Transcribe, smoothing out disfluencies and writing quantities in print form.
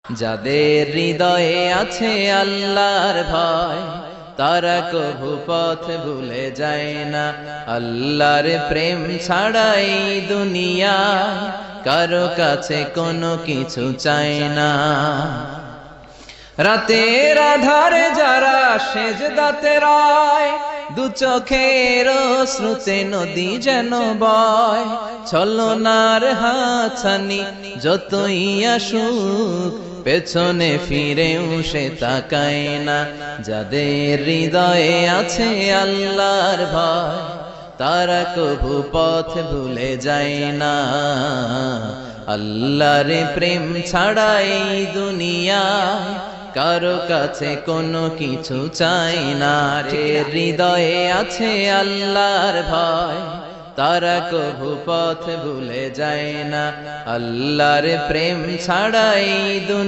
যাদের হৃদয়ে আছে আল্লাহর ভয়, তারা কভু পথ ভুলে যায় না। আল্লাহর প্রেম ছাড়া এই দুনিয়ায় কারো কাছে কোনো কিছু চায় না। রাতের আধারে যারা সেজদাতে রয়, দু চোখের শ্রুতে নদী যেন বয়। ছলনার হাতছানি যতই আসুক, পেছনে ফিরেও সে তাকায় না। যাদের হৃদয়ে আছে আল্লাহর ভয়, তারা কভু পথ ভুলে যায় না। আল্লাহর প্রেম ছাড়া এই দুনিয়ায় কারো কাছে কোনো কিছু চাই না। যে হৃদয়ে আছে আল্লাহর ভয়, তারা কভু পথ ভুলে যায় না। আল্লাহর প্রেম ছাড়া এই দুনিয়া